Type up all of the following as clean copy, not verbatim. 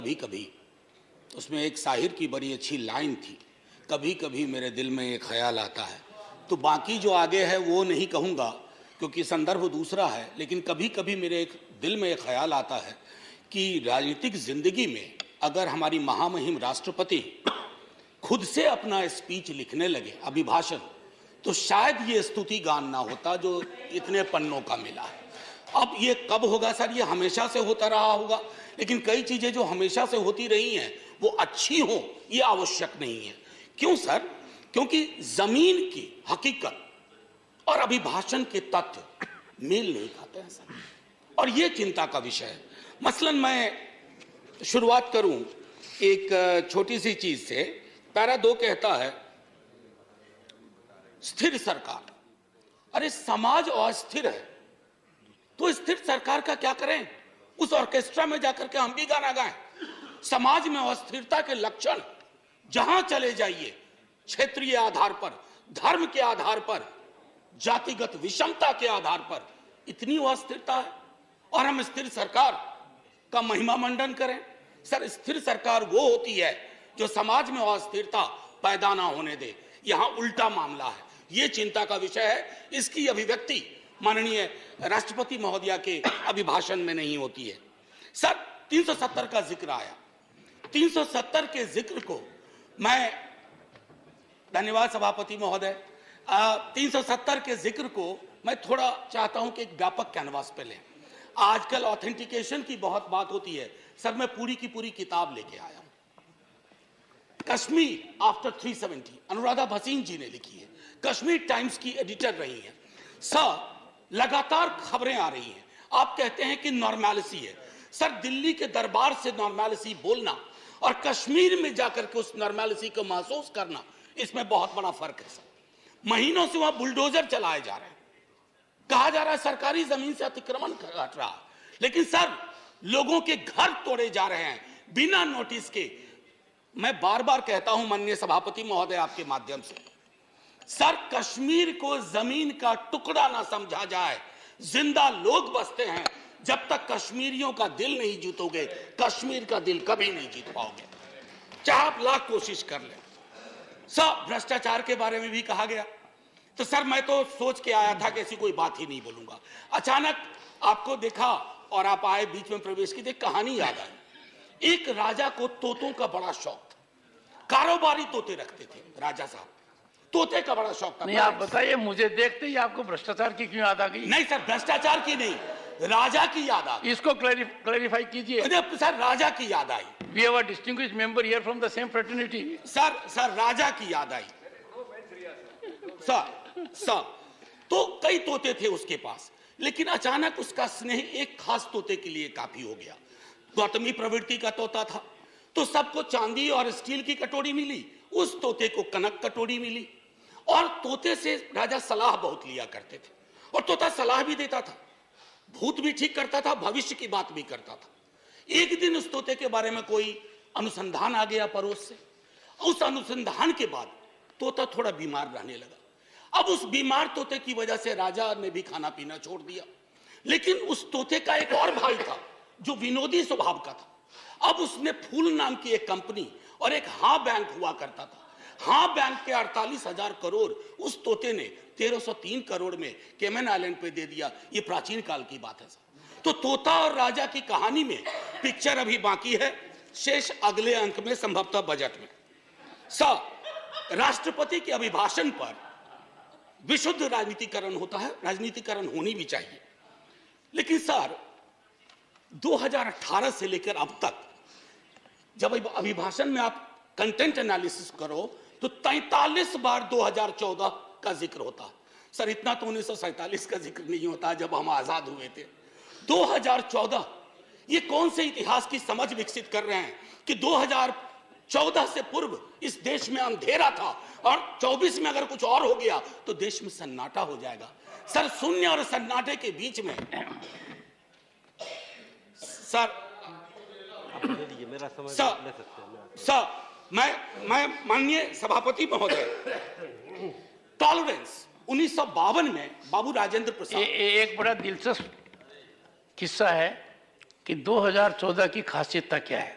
कभी कभी उसमें एक शाहिर की बड़ी अच्छी लाइन थी, कभी कभी मेरे दिल में एक ख्याल आता है। तो बाकी जो आगे है वो नहीं कहूँगा क्योंकि संदर्भ दूसरा है, लेकिन कभी कभी मेरे एक दिल में एक ख्याल आता है कि राजनीतिक जिंदगी में अगर हमारी महामहिम राष्ट्रपति खुद से अपना स्पीच लिखने लगे, अभिभाषण, तो शायद ये स्तुति गान ना होता जो इतने पन्नों का मिला है। अब ये कब होगा सर? ये हमेशा से होता रहा होगा, लेकिन कई चीजें जो हमेशा से होती रही हैं वो अच्छी हो ये आवश्यक नहीं है। क्यों सर? क्योंकि जमीन की हकीकत और अभिभाषण के तथ्य मेल नहीं खाते हैं सर, और ये चिंता का विषय है। मसलन मैं शुरुआत करूं एक छोटी सी चीज से। पैरा 2 कहता है स्थिर सरकार। अरे समाज अस्थिर है तो स्थिर सरकार का क्या करें? उस ऑर्केस्ट्रा में जाकर के हम भी गाना गाएं। समाज में अस्थिरता के लक्षण जहां चले जाइए, क्षेत्रीय आधार पर, धर्म के आधार पर, जातिगत विषमता के आधार पर इतनी अस्थिरता है और हम स्थिर सरकार का महिमा मंडन करें। सर, स्थिर सरकार वो होती है जो समाज में अस्थिरता पैदा ना होने दे। यहां उल्टा मामला है, ये चिंता का विषय है। इसकी अभिव्यक्ति माननीय राष्ट्रपति महोदया के अभिभाषण में नहीं होती है। सर, 370 का जिक्र आया। 370 के जिक्र को मैं, धन्यवाद सभापति महोदय, 370 के जिक्र को मैं थोड़ा चाहता हूं कि एक व्यापक कैनवास पे लें। आजकल ऑथेंटिकेशन की बहुत बात होती है। सर, मैं पूरी की पूरी किताब लेके आया हूं, कश्मीर आफ्टर 370, अनुराधा भसीन जी ने लिखी है, कश्मीर टाइम्स की एडिटर रही हैं। सर, लगातार खबरें आ रही हैं, आप कहते हैं कि नॉर्मैलिसी है। सर, दिल्ली के दरबार से नॉर्मैलिसी बोलना और कश्मीर में जाकर के उस नॉर्मैलिसी को महसूस करना, इसमें बहुत बड़ा फर्क है सर। महीनों से वहां बुलडोजर चलाए जा रहे हैं, कहा जा रहा है सरकारी जमीन से अतिक्रमण घट रहा है, लेकिन सर लोगों के घर तोड़े जा रहे हैं बिना नोटिस के। मैं बार बार कहता हूं माननीय सभापति महोदय आपके माध्यम से, सर कश्मीर को जमीन का टुकड़ा ना समझा जाए। जिंदा लोग बसते हैं। जब तक कश्मीरियों का दिल नहीं जीतोगे, कश्मीर का दिल कभी नहीं जीत पाओगे, चाहे आप लाख कोशिश कर लें। सर, भ्रष्टाचार के बारे में भी कहा गया, तो सर मैं तो सोच के आया था कि ऐसी कोई बात ही नहीं बोलूंगा। अचानक आपको देखा और आप आए, बीच में प्रवेश की, एक कहानी याद आई। एक राजा को तोतों का बड़ा शौक था, कारोबारी तोते रखते थे राजा साहब, तोते का बड़ा शौक था। नहीं, आप बताइए, मुझे देखते ही आपको भ्रष्टाचार की क्यों याद आ गई? नहीं सर, भ्रष्टाचार की नहीं, राजा की याद आ गई। इसको क्लैरिफाई कीजिए। सर, राजा की याद आई। We have a distinguished member here from the same fraternity. Sir Raja की याद आई। सर तो कई तोते थे उसके पास, लेकिन अचानक उसका स्नेह एक खास तोते के लिए काफी हो गया। गौतमी प्रवृत्ति का तोता था, तो सबको चांदी और स्टील की कटोरी मिली, उस तोते को कनक कटोरी मिली। और तोते से राजा सलाह बहुत लिया करते थे, और तोता सलाह भी देता था, भूत भी ठीक करता था, भविष्य की बात भी करता था। एक दिन उस तोते के बारे में कोई अनुसंधान आ गया पड़ोस से। उस अनुसंधान के बाद तोता थोड़ा बीमार रहने लगा। अब उस बीमार तोते की वजह से राजा ने भी खाना पीना छोड़ दिया। लेकिन उस तोते का एक और भाई था जो विनोदी स्वभाव का था। अब उसने फूल नाम की एक कंपनी और एक हाँ बैंक हुआ करता था। हाँ बैंक के 48,000 करोड़ उस तोते ने 1303 करोड़ में केमन आइलैंड पे दे दिया। ये प्राचीन काल की बात है। तो तोता और राजा की कहानी में पिक्चर अभी बाकी है, शेष अगले अंक में, संभवतः बजट में। सर, राष्ट्रपति के अभिभाषण पर विशुद्ध राजनीतिकरण होता है, राजनीतिकरण होनी भी चाहिए। लेकिन सर 2018 से लेकर अब तक जब अभिभाषण में आप कंटेंट एनालिसिस करो तो 43 बार 2014 का जिक्र होता है। सर, इतना तो 1947 का जिक्र नहीं होता जब हम आजाद हुए थे। 2014, ये कौन से इतिहास की समझ विकसित कर रहे हैं कि 2014 से पूर्व इस देश में अंधेरा था और 24 में अगर कुछ और हो गया तो देश में सन्नाटा हो जाएगा। सर, शून्य और सन्नाटे के बीच में सर मैं माननीय सभापति महोदय, टॉलरेंस 1952 में बाबू राजेंद्र प्रसाद, एक बड़ा दिलचस्प किस्सा है कि 2014 की खासियत क्या है।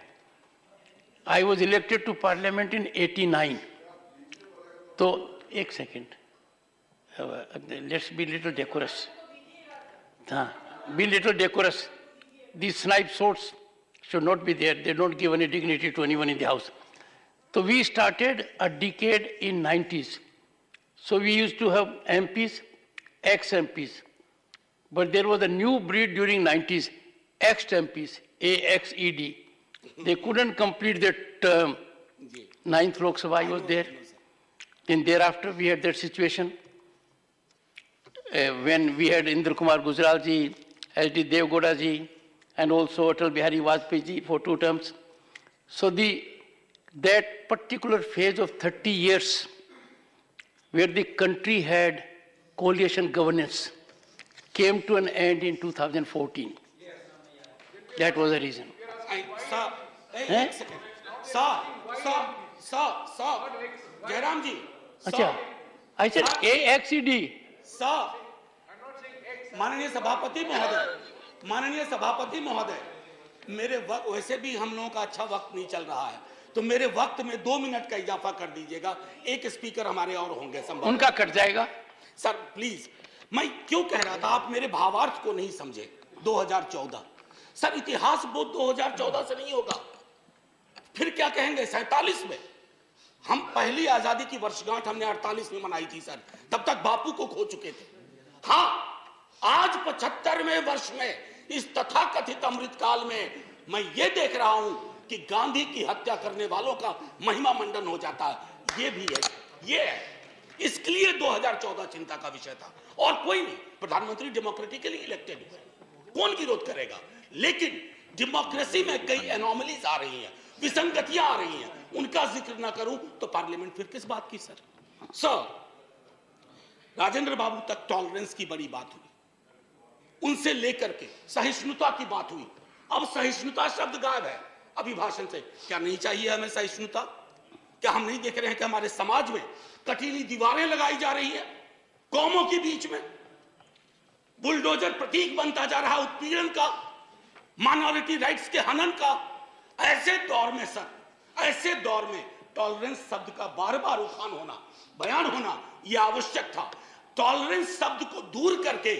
I was elected to parliament in 89. So, एक second. Let's be little decorous. Be little decorous. These snipe swords should not be there. They don't give any dignity to anyone in the house. So we started a decade in 90s. So we used to have MPs, ex-MPs. But there was a new breed during 90s, ex-MPs, AXED. They couldn't complete their term. 9th Lok Sabha was there. Then thereafter we had that situation when we had Indra Kumar Gujral ji, H.D. Devgowda ji, and also Atal Bihari Vajpayee ji for 2 terms. So that particular phase of 30 years where the country had coalition governance came to an end in 2014. That was the reason. Sir, एक second. Sir, Jairam ji. Acha, I said AXED. Sir, माननीय सभापति महोदय, मेरे वक्त वैसे भी हम लोगों का अच्छा वक्त नहीं चल रहा है, तो मेरे वक्त में 2 मिनट का इजाफा कर दीजिएगा। एक स्पीकर हमारे और होंगे संभव, उनका कट जाएगा। सर प्लीज, मैं क्यों कह रहा था आप मेरे भावार्थ को नहीं समझे। 2014 सर, इतिहास बोध 2014 से नहीं होगा, फिर क्या कहेंगे 47 में। हम पहली आजादी की वर्षगांठ हमने 48 में मनाई थी सर, तब तक बापू को खो चुके थे। हाँ, आज 75वें वर्ष में इस तथाकथित अमृत काल में मैं ये देख रहा हूं कि गांधी की हत्या करने वालों का महिमा मंडन हो जाता है। ये भी है, ये है, इसके लिए 2014 चिंता का विषय था। और कोई नहीं, प्रधानमंत्री डेमोक्रेटिकली इलेक्टेड हुए, कौन विरोध करेगा। लेकिन डेमोक्रेसी में कई एनोमलीज आ रही हैं, विसंगतियां आ रही हैं, उनका जिक्र ना करूं तो पार्लियामेंट फिर किस बात की। सर, राजेंद्र बाबू तक टॉलरेंस की बड़ी बात हुई, उनसे लेकर के सहिष्णुता की बात हुई। अब सहिष्णुता शब्द गायब है अभिभाषण से। क्या नहीं चाहिए हमें सहिष्णुता? क्या हम नहीं देख रहे हैं कि हमारे समाज में कटीली दीवारें लगाई जा रही है कौमों के बीच में? बुलडोजर प्रतीक बनता जा रहा उत्पीड़न का, माइनॉरिटी राइट्स के हनन का। ऐसे दौर में सर, ऐसे दौर में टॉलरेंस शब्द का बार बार उठान होना, बयान होना यह आवश्यक था। टॉलरेंस शब्द को दूर करके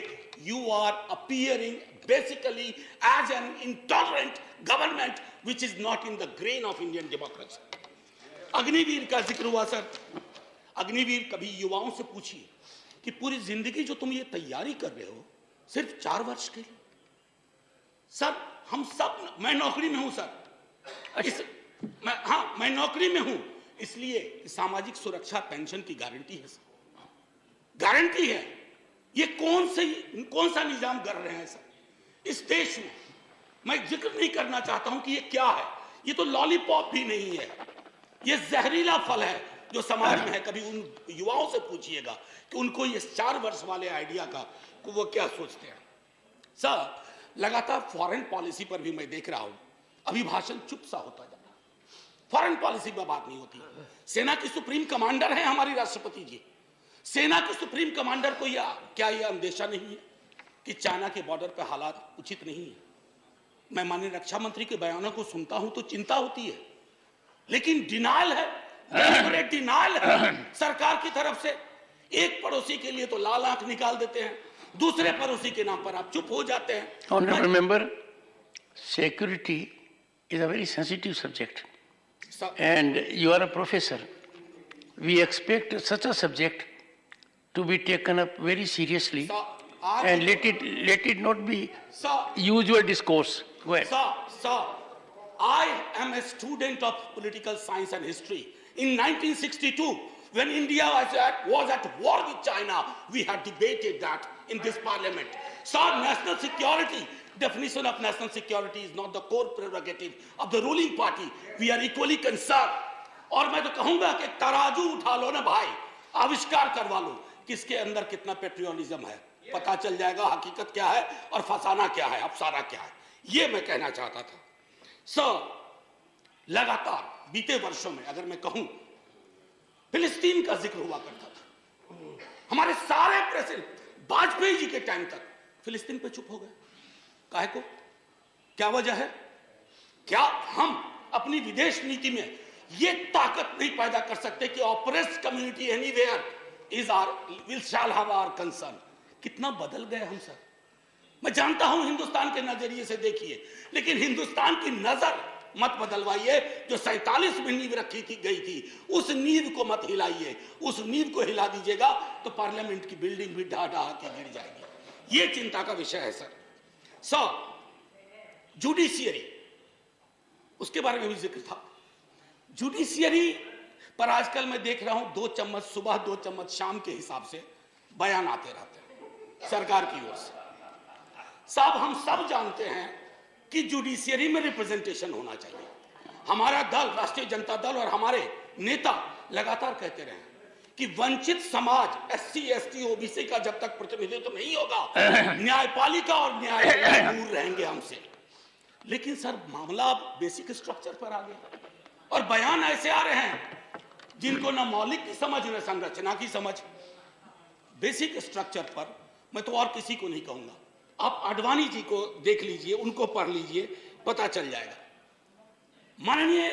you are appearing basically as an intolerant government which is not in the grain of Indian democracy. Agniveer का जिक्र हुआ सर। अग्निवीर, कभी युवाओं से पूछिए कि पूरी जिंदगी जो तुम ये तैयारी कर रहे हो सिर्फ 4 वर्ष के लिए। सर हम सब, मैं नौकरी में हूं सर, मैं नौकरी में हूं, इसलिए सामाजिक सुरक्षा पेंशन की गारंटी है सर, गारंटी है। ये कौन सा निजाम कर रहे हैं सर इस देश में? मैं जिक्र नहीं करना चाहता हूं कि ये क्या है। ये तो लॉलीपॉप भी नहीं है, ये जहरीला फल है जो समाज में है। कभी उन युवाओं से पूछिएगा कि उनको ये 4 वर्ष वाले आइडिया का वो क्या सोचते हैं। सर, लगातार फॉरेन पॉलिसी पर भी मैं देख रहा हूं अभिभाषण चुप सा होता जा रहा है। फॉरेन पॉलिसी पर बात नहीं होती। सेना की सुप्रीम कमांडर है हमारी राष्ट्रपति जी। सेना के सुप्रीम कमांडर को क्या यह अंदेशा नहीं है कि चाइना के बॉर्डर पर हालात उचित नहीं है? मैं माननीय रक्षा मंत्री के बयानों को सुनता हूं तो चिंता होती है, लेकिन डिनायल है, डिनायल है सरकार की तरफ से। एक पड़ोसी के लिए तो लाल आंख निकाल देते हैं, दूसरे पड़ोसी के नाम पर आप चुप हो जाते हैं। Honorable member, security is a very sensitive subject, and you are a professor. We expect such a subject to be taken up very seriously, and let it not be usual discourse. Go ahead. Sir, I am a student of political science and history. In 1962, when India was at war with China, we had debated that in this parliament. Sir, national security, definition of national security is not the core prerogative of the ruling party. We are equally concerned. और मैं तो कहूंगा कि तराजू उठा लो ना भाई, आविष्कार करवा लो किसके अंदर कितना पेट्रियोटिज्म है, पता चल जाएगा हकीकत क्या है और फसाना क्या है, अफसाना क्या है। ये मैं कहना चाहता था। सर, लगातार बीते वर्षों में अगर मैं कहूं फिलिस्तीन का जिक्र हुआ करता था। हमारे सारे प्रेसिडेंट वाजपेयी जी के टाइम तक फिलिस्तीन पे चुप हो गए। काहे को? क्या वजह है? क्या हम अपनी विदेश नीति में ये ताकत नहीं पैदा कर सकते कि oppressed community anywhere is are will shall have our concern. कितना बदल गए हम सर। मैं जानता हूं हिंदुस्तान के नजरिए से देखिए, लेकिन हिंदुस्तान की नजर मत बदलवाइए। जो 47 में नींव रखी थी गई थी, उस नींव को मत हिलाइए। उस नींव को हिला दीजिएगा तो पार्लियामेंट की बिल्डिंग भी ढा ढा के गिर जाएगी। ये चिंता का विषय है सर। जुडिशियरी, उसके बारे में भी जिक्र था। जुडिशियरी पर आजकल मैं देख रहा हूं 2 चम्मच सुबह 2 चम्मच शाम के हिसाब से बयान आते रहते हैं सरकार की ओर से। साहब हम सब जानते हैं कि जुडिशियरी में रिप्रेजेंटेशन होना चाहिए। हमारा दल राष्ट्रीय जनता दल और हमारे नेता लगातार कहते रहे कि वंचित समाज SC ST OBC का जब तक प्रतिनिधित्व नहीं होगा, न्यायपालिका और न्यायालय दूर रहेंगे हमसे। लेकिन सर मामला अब बेसिक स्ट्रक्चर पर आ गया और बयान ऐसे आ रहे हैं जिनको ना मौलिक की समझ न संरचना की समझ। बेसिक स्ट्रक्चर पर मैं तो और किसी को नहीं कहूंगा, आप आडवाणी जी को देख लीजिए, उनको पढ़ लीजिए, पता चल जाएगा। माननीय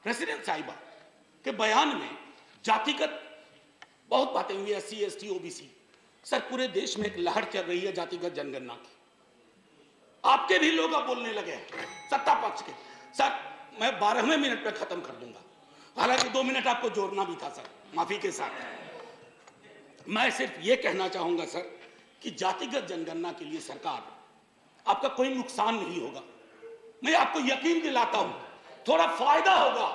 प्रेसिडेंट साहिबा के बयान में जातिगत बहुत बातें हुई, SC ST OBC। सर पूरे देश में एक लहर चल रही है जातिगत जनगणना की। आपके भी लोग अब बोलने लगे हैं सत्ता पक्ष के। सर मैं 12वें मिनट पे खत्म कर दूंगा, हालांकि 2 मिनट आपको जोड़ना भी था सर, माफी के साथ। मैं सिर्फ ये कहना चाहूंगा सर कि जातिगत जनगणना के लिए सरकार आपका कोई नुकसान नहीं होगा। मैं आपको यकीन दिलाता हूं थोड़ा फायदा होगा।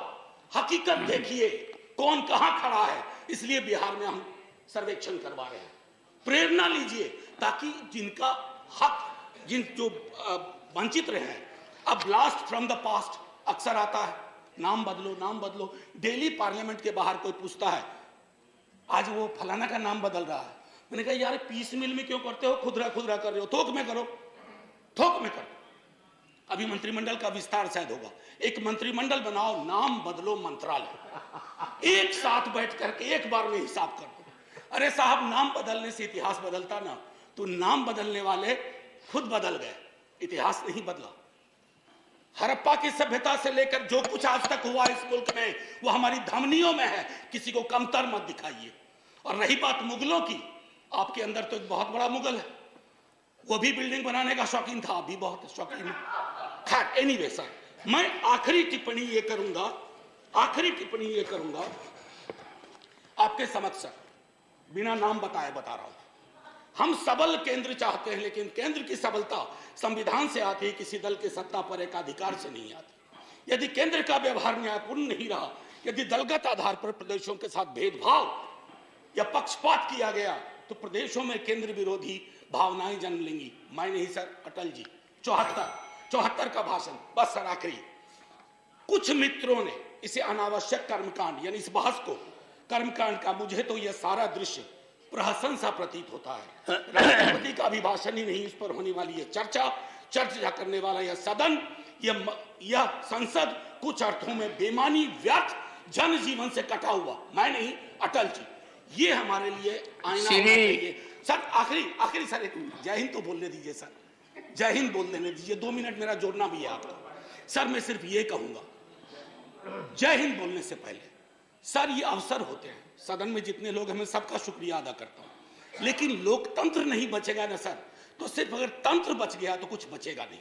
हकीकत देखिए कौन कहां खड़ा है, इसलिए बिहार में हम सर्वेक्षण करवा रहे हैं। प्रेरणा लीजिए ताकि जिनका हक, जिन जो वंचित रहे हैं, अब ब्लास्ट फ्रॉम द पास्ट अक्सर आता है, नाम बदलो नाम बदलो। डेली पार्लियामेंट के बाहर कोई पूछता है आज वो फलाना का नाम बदल रहा है। मैंने कहा यार पीस मिल में क्यों करते हो, खुदरा खुदरा कर रहे हो, थोक में करो, थोक में करो। अभी मंत्रिमंडल का विस्तार शायद होगा, एक मंत्रिमंडल बनाओ, नाम बदलो मंत्रालय, एक साथ बैठ करके एक बार में हिसाब कर दो। अरे साहब नाम बदलने से इतिहास बदलता ना, तो नाम बदलने वाले खुद बदल गए, इतिहास नहीं बदला। हड़प्पा की सभ्यता से लेकर जो कुछ आज तक हुआ इस मुल्क में वो हमारी धमनियों में है, किसी को कमतर मत दिखाइए। और रही बात मुगलों की, आपके अंदर तो एक बहुत बड़ा मुगल है, वो भी बिल्डिंग बनाने का शौकीन था, अभी बहुत शौकीन है। खैर एनीवे सर, मैं आखिरी टिप्पणी ये करूंगा आपके समक्ष सर, बिना नाम बताए बता रहा हूं। हम सबल केंद्र चाहते हैं, लेकिन केंद्र की सबलता संविधान से आती है, किसी दल के सत्ता पर एक अधिकार से नहीं आती। यदि केंद्र का व्यवहार न्यायपूर्ण नहीं रहा, यदि दलगत आधार पर प्रदेशों के साथ भेदभाव या पक्षपात किया गया, तो प्रदेशों में केंद्र विरोधी भावनाएं जन्म लेंगी। मैं नहीं सर, अटल जी 74 का भाषण। बस सर आखिरी, कुछ मित्रों ने इसे अनावश्यक कर्मकांड यानी इस बहस को कर्मकांड का, मुझे तो यह सारा दृश्य प्रहसन सा प्रतीत होता है। राष्ट्रपति का अभिभाषण ही नहीं, इस पर होने वाली यह चर्चा करने वाला यह सदन, यह संसद कुछ अर्थों में बेमानी, व्यर्थ, जन जीवन से कटा हुआ। मैं नहीं, अटल जी, ये हमारे लिए आईना होना चाहिए। सर आखिरी सर, एक जय हिंद तो बोलने दीजिए सर, जय हिंद बोल देने दीजिए, 2 मिनट मेरा जोड़ना भी है आपका। सर मैं सिर्फ ये कहूंगा, जय हिंद बोलने से पहले सर ये अवसर होते हैं, सदन में जितने लोग हैं मैं सबका शुक्रिया अदा करता हूं, लेकिन लोकतंत्र नहीं बचेगा ना सर, तो सिर्फ अगर तंत्र बच गया तो कुछ बचेगा नहीं।